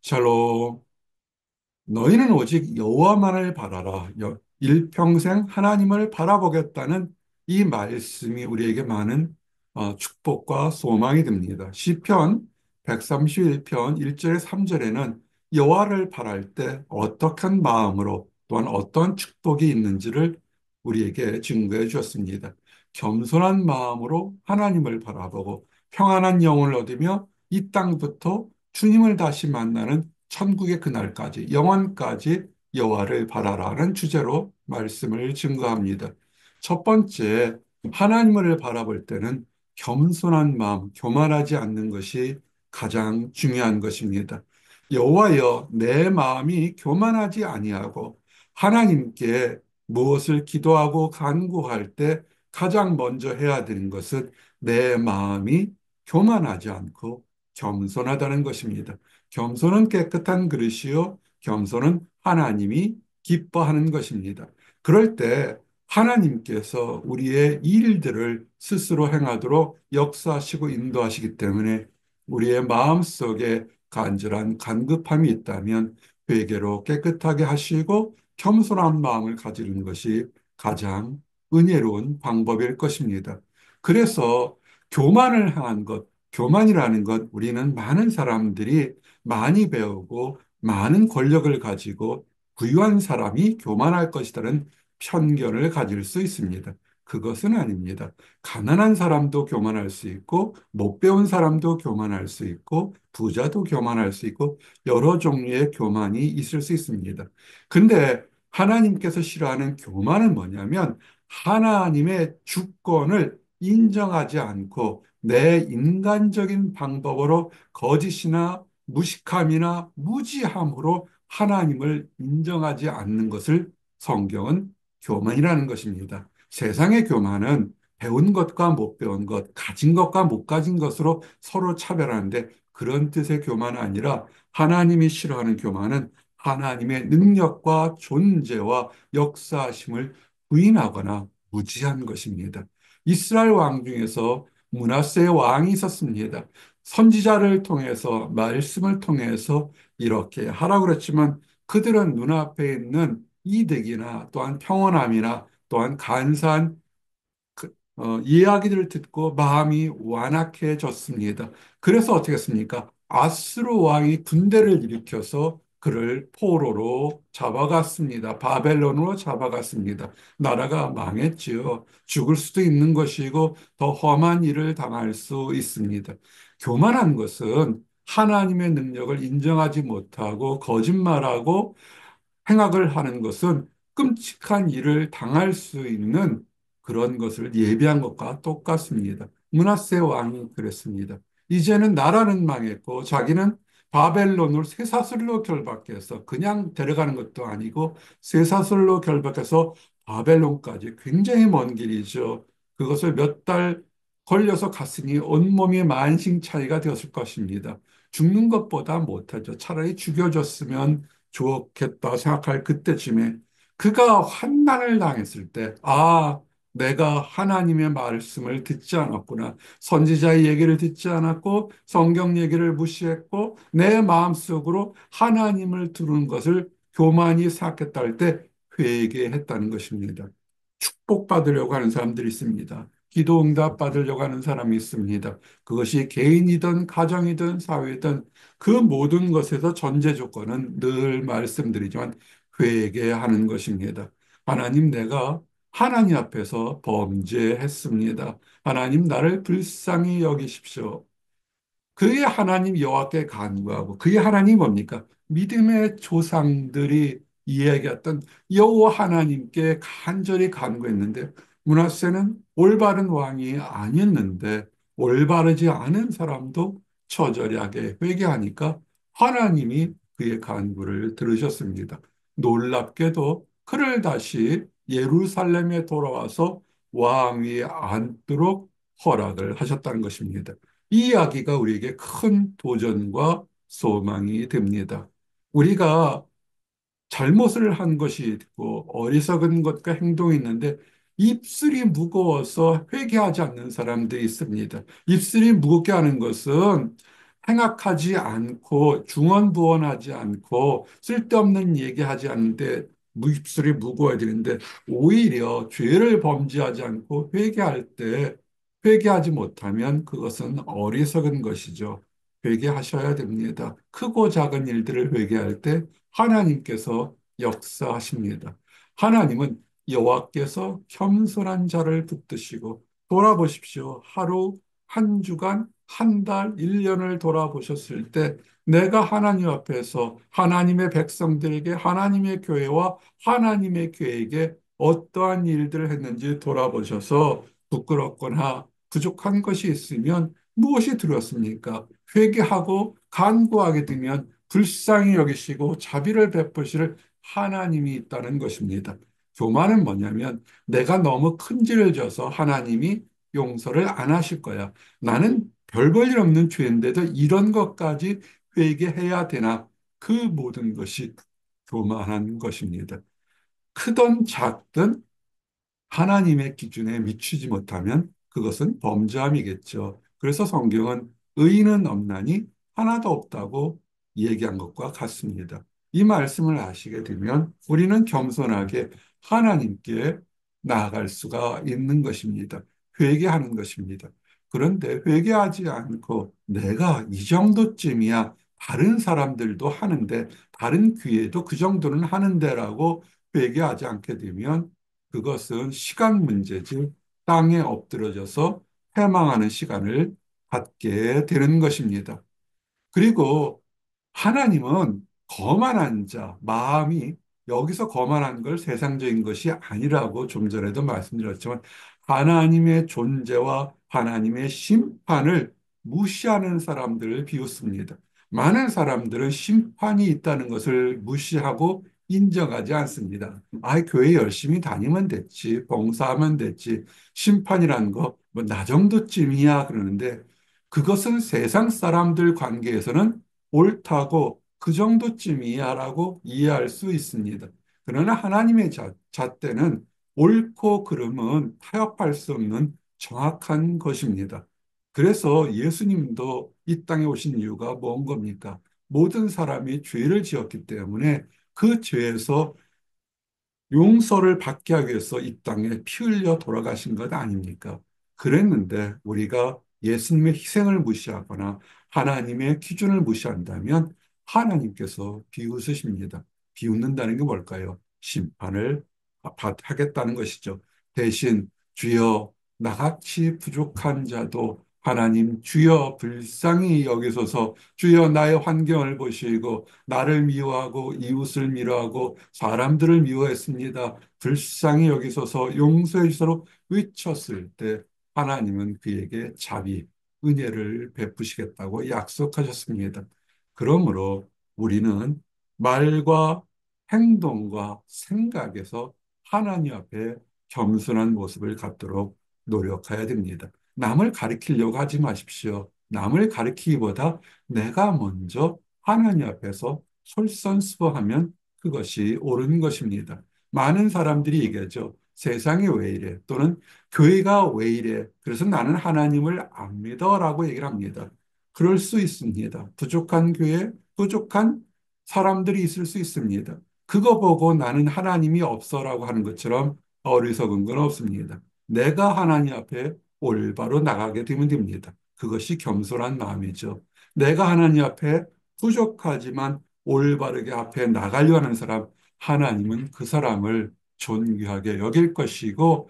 샬롬. 너희는 오직 여호와만을 바라라. 일평생 하나님을 바라보겠다는 이 말씀이 우리에게 많은 축복과 소망이 됩니다. 시편 131편 1절에 3절에는 여호와를 바랄 때 어떠한 마음으로 또한 어떤 축복이 있는지를 우리에게 증거해 주었습니다. 겸손한 마음으로 하나님을 바라보고 평안한 영혼을 얻으며 이 땅부터 주님을 다시 만나는 천국의 그날까지 영원까지 여호와를 바라라는 주제로 말씀을 증거합니다. 첫 번째, 하나님을 바라볼 때는 겸손한 마음, 교만하지 않는 것이 가장 중요한 것입니다. 여호와여, 내 마음이 교만하지 아니하고 하나님께 무엇을 기도하고 간구할 때 가장 먼저 해야 되는 것은 내 마음이 교만하지 않고 겸손하다는 것입니다. 겸손은 깨끗한 그릇이요, 겸손은 하나님이 기뻐하는 것입니다. 그럴 때 하나님께서 우리의 일들을 스스로 행하도록 역사하시고 인도하시기 때문에 우리의 마음속에 간절한 간급함이 있다면 회개로 깨끗하게 하시고 겸손한 마음을 가지는 것이 가장 은혜로운 방법일 것입니다. 그래서 교만을 향한 것, 교만이라는 것, 우리는 많은 사람들이 많이 배우고 많은 권력을 가지고 부유한 사람이 교만할 것이라는 편견을 가질 수 있습니다. 그것은 아닙니다. 가난한 사람도 교만할 수 있고, 못 배운 사람도 교만할 수 있고, 부자도 교만할 수 있고, 여러 종류의 교만이 있을 수 있습니다. 근데 하나님께서 싫어하는 교만은 뭐냐면, 하나님의 주권을 인정하지 않고 내 인간적인 방법으로 거짓이나 무식함이나 무지함으로 하나님을 인정하지 않는 것을 성경은 교만이라는 것입니다. 세상의 교만은 배운 것과 못 배운 것, 가진 것과 못 가진 것으로 서로 차별하는데 그런 뜻의 교만은 아니라 하나님이 싫어하는 교만은 하나님의 능력과 존재와 역사심을 부인하거나 무지한 것입니다. 이스라엘 왕 중에서 므낫세 왕이 있었습니다. 선지자를 통해서 말씀을 통해서 이렇게 하라고 그랬지만 그들은 눈앞에 있는 이득이나 또한 평온함이나 또한 간사한 이야기들을 듣고 마음이 완악해졌습니다. 그래서 어떻게 했습니까? 아스루 왕이 군대를 일으켜서 그를 포로로 잡아갔습니다. 바벨론으로 잡아갔습니다. 나라가 망했지요. 죽을 수도 있는 것이고 더 험한 일을 당할 수 있습니다. 교만한 것은 하나님의 능력을 인정하지 못하고 거짓말하고 행악을 하는 것은 끔찍한 일을 당할 수 있는 그런 것을 예비한 것과 똑같습니다. 므낫세 왕이 그랬습니다. 이제는 나라는 망했고 자기는 바벨론을 쇠사슬로 결박해서 그냥 데려가는 것도 아니고 쇠사슬로 결박해서 바벨론까지 굉장히 먼 길이죠. 그것을 몇 달 걸려서 갔으니 온몸이 만신 차이가 되었을 것입니다. 죽는 것보다 못하죠. 차라리 죽여줬으면 좋겠다 생각할 그때쯤에 그가 환난을 당했을 때, 아, 내가 하나님의 말씀을 듣지 않았구나. 선지자의 얘기를 듣지 않았고, 성경 얘기를 무시했고, 내 마음속으로 하나님을 두는 것을 교만히 생각했다 할 때 회개했다는 것입니다. 축복받으려고 하는 사람들이 있습니다. 기도 응답 받으려고 하는 사람이 있습니다. 그것이 개인이든 가정이든 사회든 그 모든 것에서 전제 조건은 늘 말씀드리지만 회개하는 것입니다. 하나님, 내가 하나님 앞에서 범죄했습니다. 하나님, 나를 불쌍히 여기십시오. 그의 하나님 여호와께 간구하고 그의 하나님이 뭡니까? 믿음의 조상들이 이야기했던 여호와 하나님께 간절히 간구했는데 므낫세는 올바른 왕이 아니었는데 올바르지 않은 사람도 처절하게 회개하니까 하나님이 그의 간구를 들으셨습니다. 놀랍게도 그를 다시 예루살렘에 돌아와서 왕위에 앉도록 허락을 하셨다는 것입니다. 이 이야기가 우리에게 큰 도전과 소망이 됩니다. 우리가 잘못을 한 것이 있고 어리석은 것과 행동이 있는데 입술이 무거워서 회개하지 않는 사람들이 있습니다. 입술이 무겁게 하는 것은 행악하지 않고 중언부언하지 않고 쓸데없는 얘기하지 않는데 입술이 무거워야 되는데 오히려 죄를 범죄하지 않고 회개할 때 회개하지 못하면 그것은 어리석은 것이죠. 회개하셔야 됩니다. 크고 작은 일들을 회개할 때 하나님께서 역사하십니다. 하나님은 여호와께서 겸손한 자를 붙드시고 돌아보십시오. 하루 한 주간, 한 달, 1년을 돌아보셨을 때 내가 하나님 앞에서 하나님의 백성들에게 하나님의 교회와 하나님의 교회에게 어떠한 일들을 했는지 돌아보셔서 부끄럽거나 부족한 것이 있으면 무엇이 들었습니까? 회개하고 간구하게 되면 불쌍히 여기시고 자비를 베푸실 하나님이 있다는 것입니다. 교만은 뭐냐면 내가 너무 큰 죄를 져서 하나님이 용서를 안 하실 거야. 나는 별 볼 일 없는 죄인데도 이런 것까지 회개해야 되나? 그 모든 것이 교만한 것입니다. 크든 작든 하나님의 기준에 미치지 못하면 그것은 범죄함이겠죠. 그래서 성경은 의인은 없나니 하나도 없다고 얘기한 것과 같습니다. 이 말씀을 아시게 되면 우리는 겸손하게 하나님께 나아갈 수가 있는 것입니다. 회개하는 것입니다. 그런데 회개하지 않고 내가 이 정도쯤이야 다른 사람들도 하는데 다른 교회도 그 정도는 하는데라고 회개하지 않게 되면 그것은 시간 문제지 땅에 엎드러져서 패망하는 시간을 갖게 되는 것입니다. 그리고 하나님은 거만한 자, 마음이 여기서 거만한 걸 세상적인 것이 아니라고 좀 전에도 말씀드렸지만 하나님의 존재와 하나님의 심판을 무시하는 사람들을 비웃습니다. 많은 사람들은 심판이 있다는 것을 무시하고 인정하지 않습니다. 아, 교회 열심히 다니면 됐지, 봉사하면 됐지, 심판이라는 거, 뭐, 나 정도쯤이야, 그러는데 그것은 세상 사람들 관계에서는 옳다고 그 정도쯤이야라고 이해할 수 있습니다. 그러나 하나님의 잣대는 옳고 그름은 타협할 수 없는 정확한 것입니다. 그래서 예수님도 이 땅에 오신 이유가 뭔 겁니까? 모든 사람이 죄를 지었기 때문에 그 죄에서 용서를 받게 하기 위해서 이 땅에 피 흘려 돌아가신 것 아닙니까? 그랬는데 우리가 예수님의 희생을 무시하거나 하나님의 기준을 무시한다면 하나님께서 비웃으십니다. 비웃는다는 게 뭘까요? 심판을 하겠다는 것이죠. 대신 주여 나같이 부족한 자도 하나님 주여 불쌍히 여기소서 주여 나의 환경을 보시고 나를 미워하고 이웃을 미워하고 사람들을 미워했습니다. 불쌍히 여기소서 용서해 주소서 외쳤을 때 하나님은 그에게 자비, 은혜를 베푸시겠다고 약속하셨습니다. 그러므로 우리는 말과 행동과 생각에서 하나님 앞에 겸손한 모습을 갖도록 노력해야 됩니다. 남을 가리키려고 하지 마십시오. 남을 가리키기보다 내가 먼저 하나님 앞에서 솔선수범하면 그것이 옳은 것입니다. 많은 사람들이 얘기하죠. 세상이 왜 이래? 또는 교회가 왜 이래? 그래서 나는 하나님을 안 믿어라고 얘기를 합니다. 그럴 수 있습니다. 부족한 교회, 부족한 사람들이 있을 수 있습니다. 그거 보고 나는 하나님이 없어라고 하는 것처럼 어리석은 건 없습니다. 내가 하나님 앞에 올바로 나가게 되면 됩니다. 그것이 겸손한 마음이죠. 내가 하나님 앞에 부족하지만 올바르게 앞에 나가려 하는 사람, 하나님은 그 사람을 존귀하게 여길 것이고,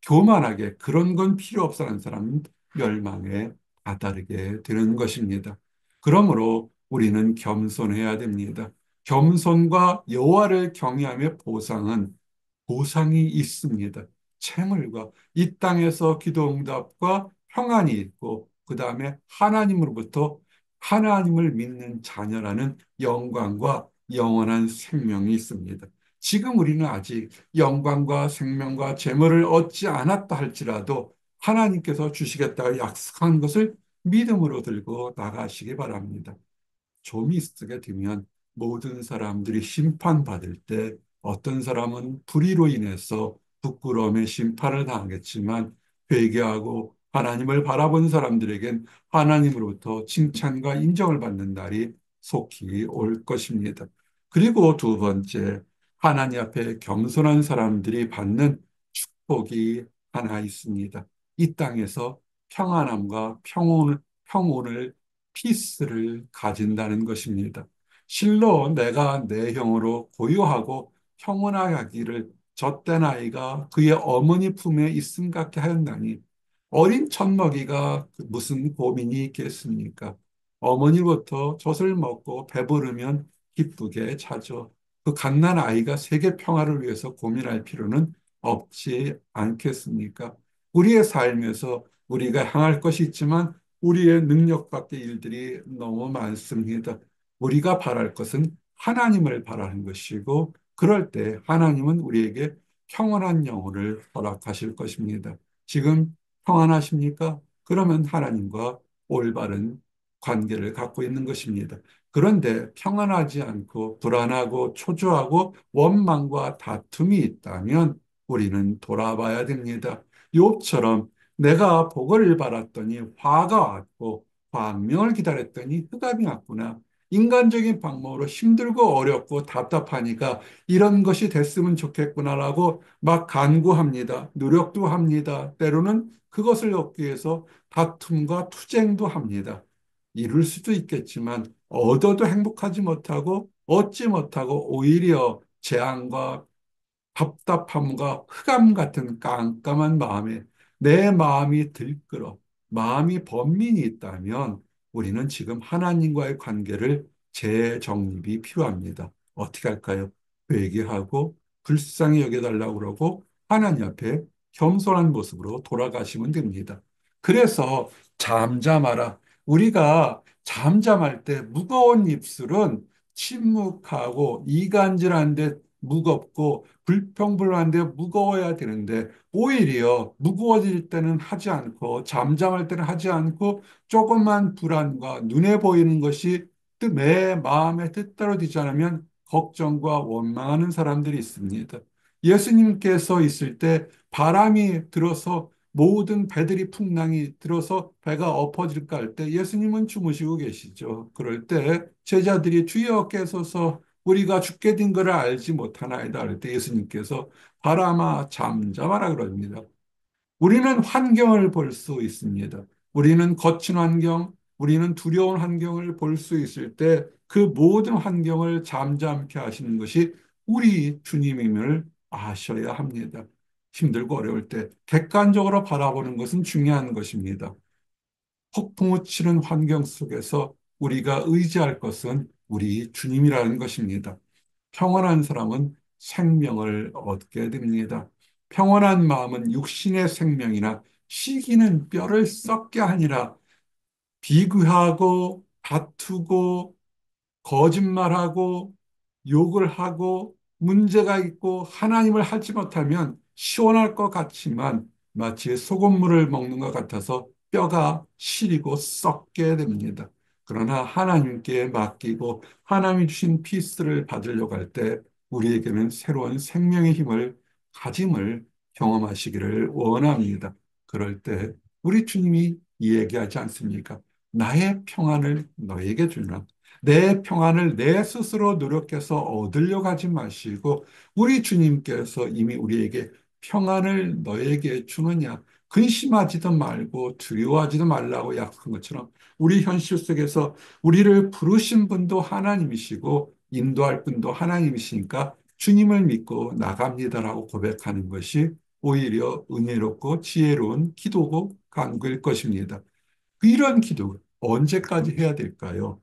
교만하게 그런 건 필요 없어하는 사람은 멸망에 다다르게 되는 것입니다. 그러므로 우리는 겸손해야 됩니다. 겸손과 여호와를 경외함의 보상이 있습니다. 채물과 이 땅에서 기도응답과 평안이 있고 그 다음에 하나님으로부터 하나님을 믿는 자녀라는 영광과 영원한 생명이 있습니다. 지금 우리는 아직 영광과 생명과 재물을 얻지 않았다 할지라도 하나님께서 주시겠다고 약속한 것을 믿음으로 들고 나가시기 바랍니다. 좀이 있게 되면 모든 사람들이 심판받을 때 어떤 사람은 불의로 인해서 부끄러움의 심판을 당하겠지만 회개하고 하나님을 바라본 사람들에겐 하나님으로부터 칭찬과 인정을 받는 날이 속히 올 것입니다. 그리고 두 번째, 하나님 앞에 겸손한 사람들이 받는 축복이 하나 있습니다. 이 땅에서 평안함과 평온을, 피스를 가진다는 것입니다. 실로 내가 내 형으로 고요하고 평온하기를 젖된 아이가 그의 어머니 품에 있음 같게 하였나니 어린 젖먹이가 무슨 고민이 있겠습니까? 어머니부터 젖을 먹고 배부르면 기쁘게 자죠. 그 갓난 아이가 세계 평화를 위해서 고민할 필요는 없지 않겠습니까? 우리의 삶에서 우리가 향할 것이 있지만 우리의 능력 밖의 일들이 너무 많습니다. 우리가 바랄 것은 하나님을 바라는 것이고 그럴 때 하나님은 우리에게 평안한 영혼을 허락하실 것입니다. 지금 평안하십니까? 그러면 하나님과 올바른 관계를 갖고 있는 것입니다. 그런데 평안하지 않고 불안하고 초조하고 원망과 다툼이 있다면 우리는 돌아봐야 됩니다. 욥처럼 내가 복을 받았더니 화가 왔고 광명을 기다렸더니 흑암이 왔구나. 인간적인 방법으로 힘들고 어렵고 답답하니까 이런 것이 됐으면 좋겠구나라고 막 간구합니다. 노력도 합니다. 때로는 그것을 얻기 위해서 다툼과 투쟁도 합니다. 이룰 수도 있겠지만 얻어도 행복하지 못하고 얻지 못하고 오히려 재앙과 답답함과 흑암 같은 깜깜한 마음에 내 마음이 들끓어 마음이 번민이 있다면 우리는 지금 하나님과의 관계를 재정립이 필요합니다. 어떻게 할까요? 회개하고 불쌍히 여겨달라고 그러고 하나님 앞에 겸손한 모습으로 돌아가시면 됩니다. 그래서 잠잠하라. 우리가 잠잠할 때 무거운 입술은 침묵하고 이간질한데 무겁고 불평불만한데 무거워야 되는데 오히려 무거워질 때는 하지 않고 잠잠할 때는 하지 않고 조금만 불안과 눈에 보이는 것이 내 마음에 뜻대로 되지 않으면 걱정과 원망하는 사람들이 있습니다. 예수님께서 있을 때 바람이 들어서 모든 배들이 풍랑이 들어서 배가 엎어질까 할 때 예수님은 주무시고 계시죠. 그럴 때 제자들이 주여 깨소서 우리가 죽게 된 것을 알지 못하나이다 할 때 예수님께서 바람아 잠잠하라 그럽니다. 우리는 환경을 볼 수 있습니다. 우리는 거친 환경, 우리는 두려운 환경을 볼 수 있을 때 그 모든 환경을 잠잠케 하시는 것이 우리 주님임을 아셔야 합니다. 힘들고 어려울 때 객관적으로 바라보는 것은 중요한 것입니다. 폭풍우 치는 환경 속에서 우리가 의지할 것은 우리 주님이라는 것입니다. 평안한 사람은 생명을 얻게 됩니다. 평안한 마음은 육신의 생명이나 시기는 뼈를 썩게 하니라. 비교하고 다투고 거짓말하고 욕을 하고 문제가 있고 하나님을 하지 못하면 시원할 것 같지만 마치 소금물을 먹는 것 같아서 뼈가 시리고 썩게 됩니다. 그러나 하나님께 맡기고 하나님이 주신 피스를 받으려고 할 때 우리에게는 새로운 생명의 힘을 가짐을 경험하시기를 원합니다. 그럴 때 우리 주님이 얘기하지 않습니까? 나의 평안을 너에게 주나 내 평안을 내 스스로 노력해서 얻으려고 하지 마시고 우리 주님께서 이미 우리에게 평안을 너에게 주느냐 근심하지도 말고 두려워하지도 말라고 약속한 것처럼 우리 현실 속에서 우리를 부르신 분도 하나님이시고 인도할 분도 하나님이시니까 주님을 믿고 나갑니다라고 고백하는 것이 오히려 은혜롭고 지혜로운 기도고 간구일 것입니다. 이런 기도 언제까지 해야 될까요?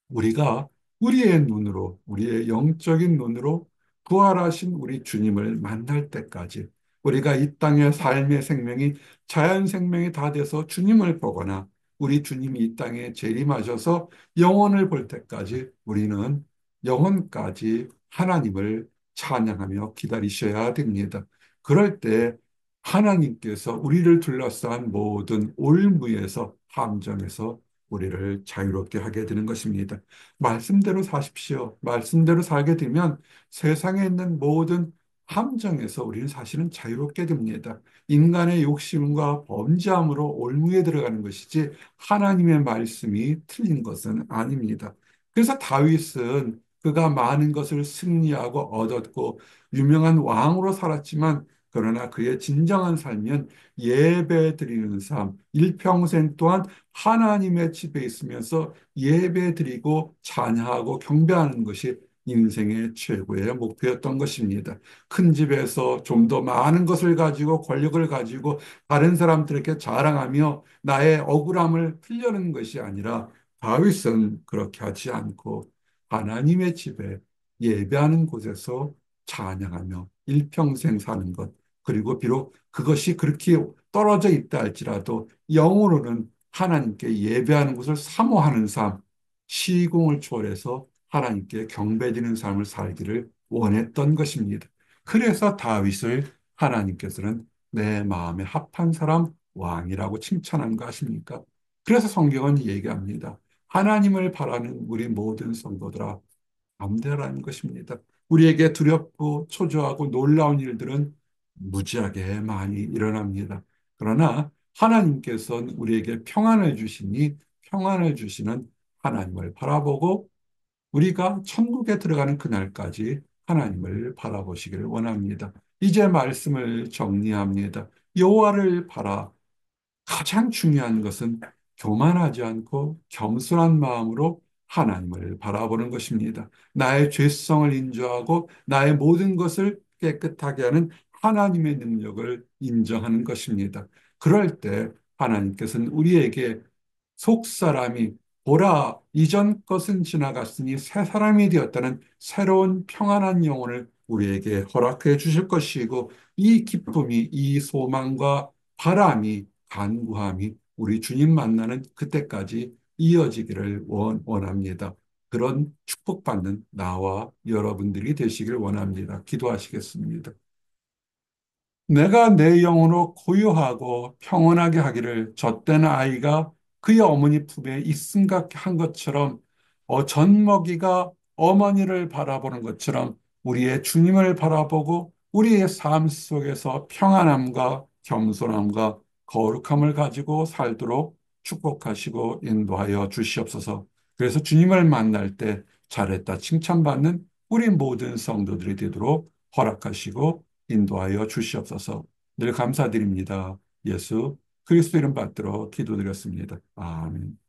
우리가 우리의 눈으로, 우리의 영적인 눈으로 부활하신 우리 주님을 만날 때까지 우리가 이 땅의 삶의 생명이 자연 생명이 다 돼서 주님을 보거나 우리 주님이 이 땅에 재림하셔서 영혼을 볼 때까지 우리는 영혼까지 하나님을 찬양하며 기다리셔야 됩니다. 그럴 때 하나님께서 우리를 둘러싼 모든 올무에서 함정에서 우리를 자유롭게 하게 되는 것입니다. 말씀대로 사십시오. 말씀대로 살게 되면 세상에 있는 모든 함정에서 우리는 사실은 자유롭게 됩니다. 인간의 욕심과 범죄함으로 올무에 들어가는 것이지 하나님의 말씀이 틀린 것은 아닙니다. 그래서 다윗은 그가 많은 것을 승리하고 얻었고 유명한 왕으로 살았지만 그러나 그의 진정한 삶은 예배 드리는 삶, 일평생 동안 하나님의 집에 있으면서 예배 드리고 찬양하고 경배하는 것이 인생의 최고의 목표였던 것입니다. 큰 집에서 좀 더 많은 것을 가지고 권력을 가지고 다른 사람들에게 자랑하며 나의 억울함을 풀려는 것이 아니라 다윗은 그렇게 하지 않고 하나님의 집에 예배하는 곳에서 찬양하며 일평생 사는 것. 그리고 비록 그것이 그렇게 떨어져 있다 할지라도 영으로는 하나님께 예배하는 것을 사모하는 삶, 시공을 초월해서 하나님께 경배드리는 삶을 살기를 원했던 것입니다. 그래서 다윗을 하나님께서는 내 마음에 합한 사람 왕이라고 칭찬한 거 아십니까? 그래서 성경은 얘기합니다. 하나님을 바라는 우리 모든 성도들아 담대라는 것입니다. 우리에게 두렵고 초조하고 놀라운 일들은 무지하게 많이 일어납니다. 그러나 하나님께서는 우리에게 평안을 주시니 평안을 주시는 하나님을 바라보고 우리가 천국에 들어가는 그날까지 하나님을 바라보시기를 원합니다. 이제 말씀을 정리합니다. 여호와를 바라 가장 중요한 것은 교만하지 않고 겸손한 마음으로 하나님을 바라보는 것입니다. 나의 죄성을 인정하고 나의 모든 것을 깨끗하게 하는 하나님의 능력을 인정하는 것입니다. 그럴 때 하나님께서는 우리에게 속 사람이 보라, 이전 것은 지나갔으니 새 사람이 되었다는 새로운 평안한 영혼을 우리에게 허락해 주실 것이고 이 기쁨이, 이 소망과 바람이, 간구함이 우리 주님 만나는 그때까지 이어지기를 원합니다. 그런 축복받는 나와 여러분들이 되시길 원합니다. 기도하시겠습니다. 내가 내 영혼으로 고요하고 평온하게 하기를 젖된 아이가 그의 어머니 품에 있음과 한 것처럼 젖먹이가 어머니를 바라보는 것처럼 우리의 주님을 바라보고 우리의 삶 속에서 평안함과 겸손함과 거룩함을 가지고 살도록 축복하시고 인도하여 주시옵소서. 그래서 주님을 만날 때 잘했다 칭찬받는 우리 모든 성도들이 되도록 허락하시고 인도하여 주시옵소서. 늘 감사드립니다. 예수 그리스도 이름 받들어 기도드렸습니다. 아멘.